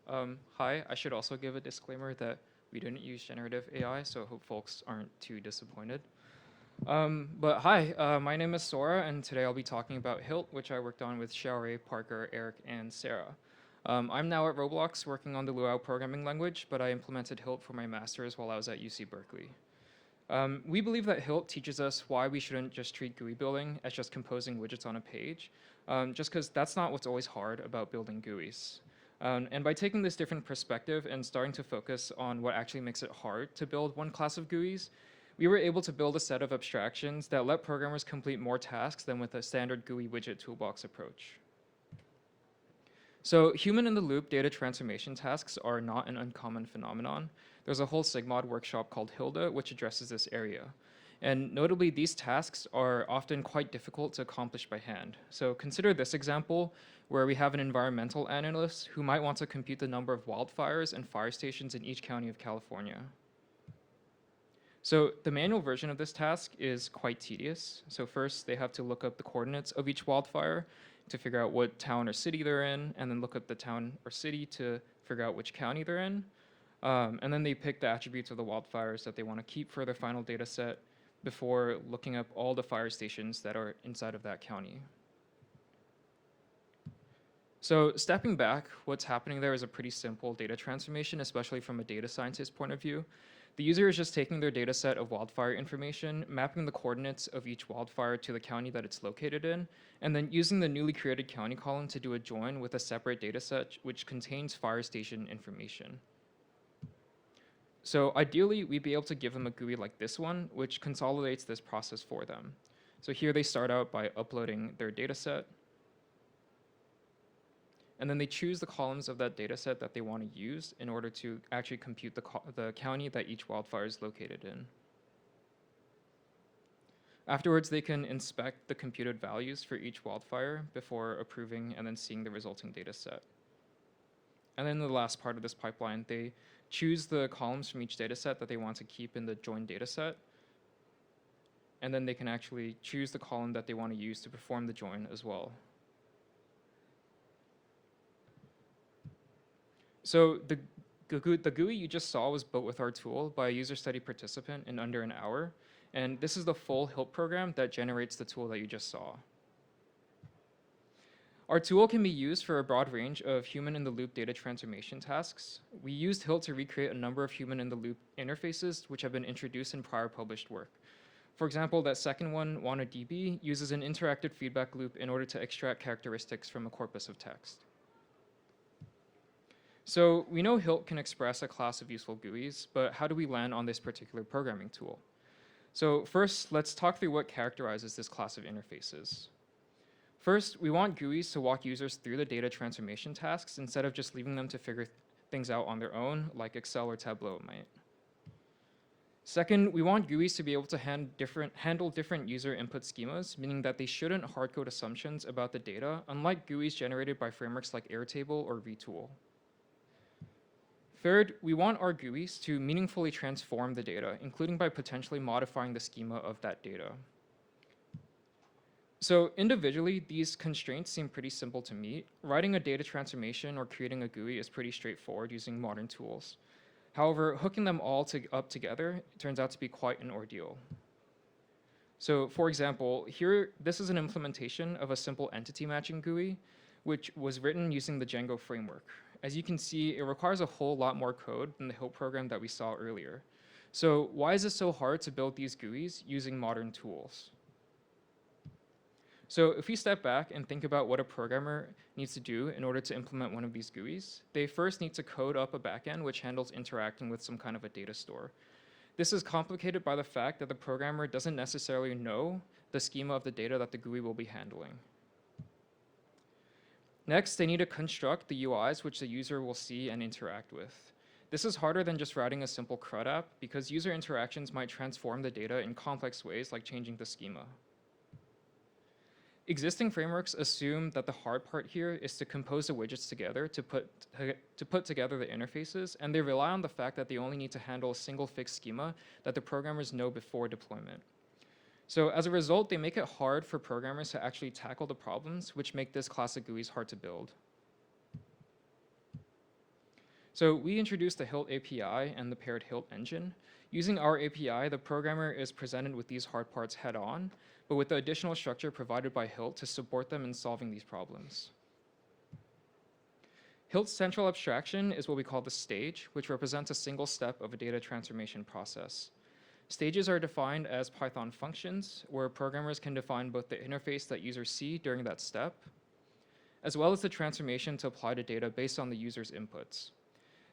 Hi, I should also give a disclaimer that we didn't use generative AI, so I hope folks aren't too disappointed. But hi, my name is Sora, and today I'll be talking about HiLT, which I worked on with Xiaorui, Parker, Eric, and Sarah. I'm now at Roblox working on the Luau programming language, but I implemented HiLT for my master's while I was at UC Berkeley. We believe that HiLT teaches us why we shouldn't just treat GUI building as just composing widgets on a page, just because that's not what's always hard about building GUIs. And by taking this different perspective and starting to focus on what actually makes it hard to build one class of GUIs, we were able to build a set of abstractions that let programmers complete more tasks than with a standard GUI widget toolbox approach. So human-in-the-loop data transformation tasks are not an uncommon phenomenon. There's a whole SIGMOD workshop called HiLT, which addresses this area. And notably, these tasks are often quite difficult to accomplish by hand. So consider this example, where we have an environmental analyst who might want to compute the number of wildfires and fire stations in each county of California. So the manual version of this task is quite tedious. So first, they have to look up the coordinates of each wildfire to figure out what town or city they're in, and then look up the town or city to figure out which county they're in. And then they pick the attributes of the wildfires that they want to keep for their final data set before looking up all the fire stations that are inside of that county. So stepping back, what's happening there is a pretty simple data transformation, especially from a data scientist point of view. The user is just taking their data set of wildfire information, mapping the coordinates of each wildfire to the county that it's located in, and then using the newly created county column to do a join with a separate data set which contains fire station information. So ideally, we'd be able to give them a GUI like this one, which consolidates this process for them. So here they start out by uploading their data set, and then they choose the columns of that data set that they want to use in order to actually compute the county that each wildfire is located in. Afterwards, they can inspect the computed values for each wildfire before approving and then seeing the resulting data set. And then in the last part of this pipeline, they choose the columns from each data set that they want to keep in the joined data set. And then they can actually choose the column that they want to use to perform the join as well. So the GUI you just saw was built with our tool by a user study participant in under an hour. And this is the full HiLT program that generates the tool that you just saw. Our tool can be used for a broad range of human-in-the-loop data transformation tasks. We used HiLT to recreate a number of human-in-the-loop interfaces which have been introduced in prior published work. For example, that second one, WannaDB, uses an interactive feedback loop in order to extract characteristics from a corpus of text. So we know HiLT can express a class of useful GUIs, but how do we land on this particular programming tool? So first, let's talk through what characterizes this class of interfaces. First, we want GUIs to walk users through the data transformation tasks instead of just leaving them to figure things out on their own, like Excel or Tableau might. Second, we want GUIs to be able to handle different user input schemas, meaning that they shouldn't hardcode assumptions about the data, unlike GUIs generated by frameworks like Airtable or Retool. Third, we want our GUIs to meaningfully transform the data, including by potentially modifying the schema of that data. So individually, these constraints seem pretty simple to meet. Writing a data transformation or creating a GUI is pretty straightforward using modern tools. However, hooking them all up together turns out to be quite an ordeal. So for example, here, this is an implementation of a simple entity matching GUI, which was written using the Django framework. As you can see, it requires a whole lot more code than the HiLT program that we saw earlier. So why is it so hard to build these GUIs using modern tools? So if we step back and think about what a programmer needs to do in order to implement one of these GUIs, they first need to code up a backend which handles interacting with some kind of a data store. This is complicated by the fact that the programmer doesn't necessarily know the schema of the data that the GUI will be handling. Next, they need to construct the UIs which the user will see and interact with. This is harder than just writing a simple CRUD app because user interactions might transform the data in complex ways like changing the schema. Existing frameworks assume that the hard part here is to compose the widgets together to put together the interfaces, and they rely on the fact that they only need to handle a single fixed schema that the programmers know before deployment. So as a result, they make it hard for programmers to actually tackle the problems which make this class of GUIs hard to build. So we introduced the HiLT API and the paired HiLT engine. Using our API, the programmer is presented with these hard parts head on, but with the additional structure provided by HiLT to support them in solving these problems. HiLT's central abstraction is what we call the stage, which represents a single step of a data transformation process. Stages are defined as Python functions, where programmers can define both the interface that users see during that step, as well as the transformation to apply to data based on the user's inputs.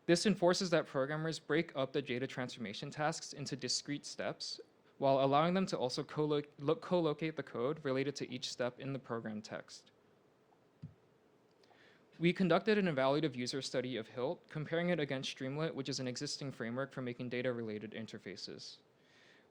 This enforces that programmers break up the data transformation tasks into discrete steps, while allowing them to also co-locate the code related to each step in the program text. We conducted an evaluative user study of HiLT, comparing it against Streamlit, which is an existing framework for making data-related interfaces.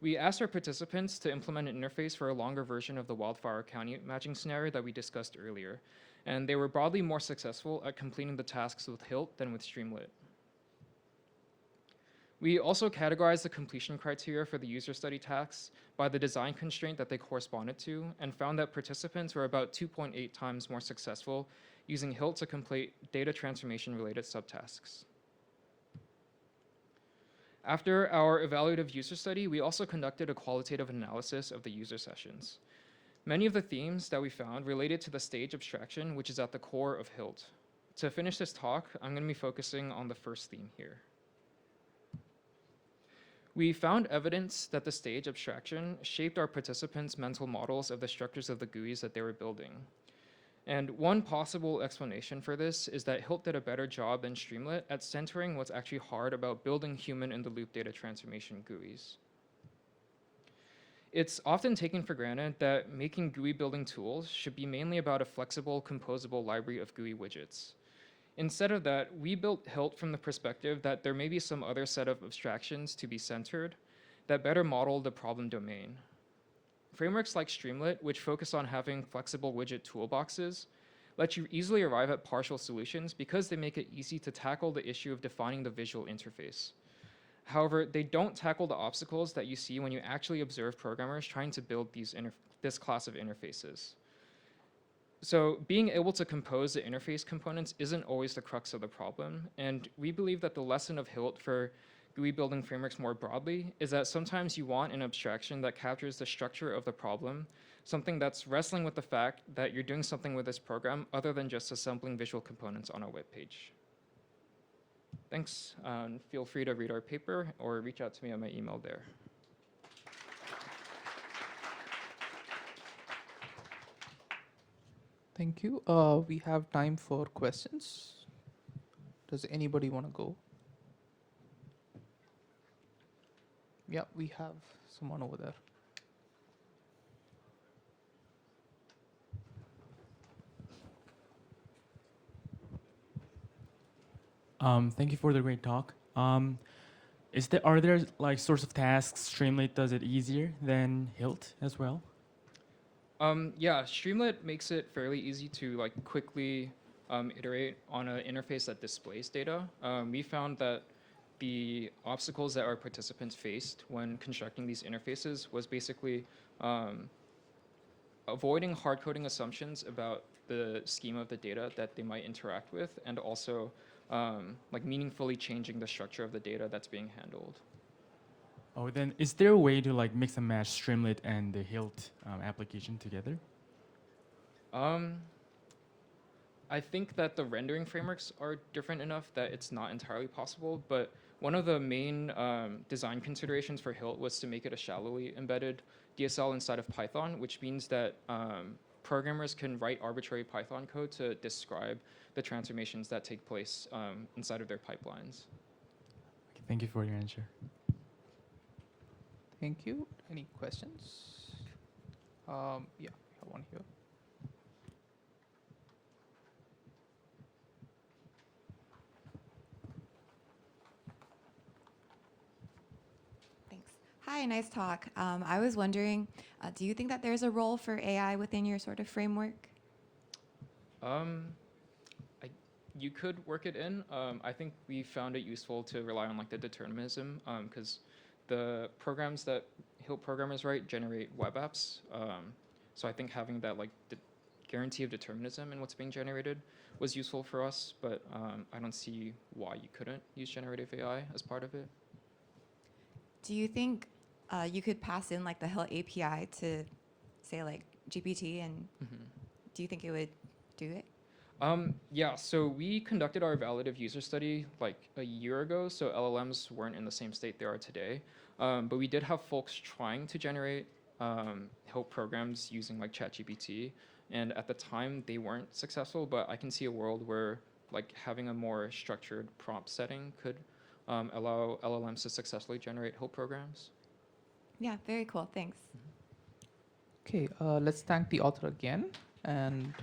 We asked our participants to implement an interface for a longer version of the Wildfire County matching scenario that we discussed earlier, and they were broadly more successful at completing the tasks with HiLT than with Streamlit. We also categorized the completion criteria for the user study tasks by the design constraint that they corresponded to, and found that participants were about 2.8 times more successful using HiLT to complete data transformation-related subtasks. After our evaluative user study, we also conducted a qualitative analysis of the user sessions. Many of the themes that we found related to the stage abstraction, which is at the core of HiLT. To finish this talk, I'm going to be focusing on the first theme here. We found evidence that the stage abstraction shaped our participants' mental models of the structures of the GUIs that they were building. And one possible explanation for this is that HiLT did a better job than Streamlit at centering what's actually hard about building human-in-the-loop data transformation GUIs. It's often taken for granted that making GUI building tools should be mainly about a flexible, composable library of GUI widgets. Instead of that, we built HiLT from the perspective that there may be some other set of abstractions to be centered that better model the problem domain. Frameworks like Streamlit, which focus on having flexible widget toolboxes, let you easily arrive at partial solutions because they make it easy to tackle the issue of defining the visual interface. However, they don't tackle the obstacles that you see when you actually observe programmers trying to build this class of interfaces. So being able to compose the interface components isn't always the crux of the problem, and we believe that the lesson of HiLT for GUI building frameworks more broadly is that sometimes you want an abstraction that captures the structure of the problem, something that's wrestling with the fact that you're doing something with this program other than just assembling visual components on a web page. Thanks, and feel free to read our paper or reach out to me on my email there. Thank you. We have time for questions. Does anybody want to go? Yeah, we have someone over there. Thank you for the great talk. Are there like sorts of tasks Streamlit does it easier than HiLT as well? Yeah, Streamlit makes it fairly easy to like quickly iterate on an interface that displays data. We found that the obstacles that our participants faced when constructing these interfaces was basically avoiding hard coding assumptions about the schema of the data that they might interact with, and also like meaningfully changing the structure of the data that's being handled. Oh, then is there a way to like mix and match Streamlit and the HiLT application together? I think that the rendering frameworks are different enough that it's not entirely possible, but one of the main design considerations for HiLT was to make it a shallowly embedded DSL inside of Python, which means that programmers can write arbitrary Python code to describe the transformations that take place inside of their pipelines. Okay, thank you for your answer. Thank you. Any questions? Yeah, we have one here. Thanks. Hi, nice talk. I was wondering, do you think that there's a role for AI within your sort of framework? You could work it in. I think we found it useful to rely on like the determinism because the programs that HiLT programmers write generate web apps. So I think having that like guarantee of determinism in what's being generated was useful for us, but I don't see why you couldn't use generative AI as part of it. Do you think you could pass in like the HiLT API to say like GPT, and do you think it would do it? Yeah, so we conducted our validative user study like a year ago, so LLMs weren't in the same state they are today. But we did have folks trying to generate HiLT programs using like ChatGPT, and at the time they weren't successful, but I can see a world where like having a more structured prompt setting could allow LLMs to successfully generate HiLT programs. Yeah, very cool. Thanks. Okay, let's thank the author again. And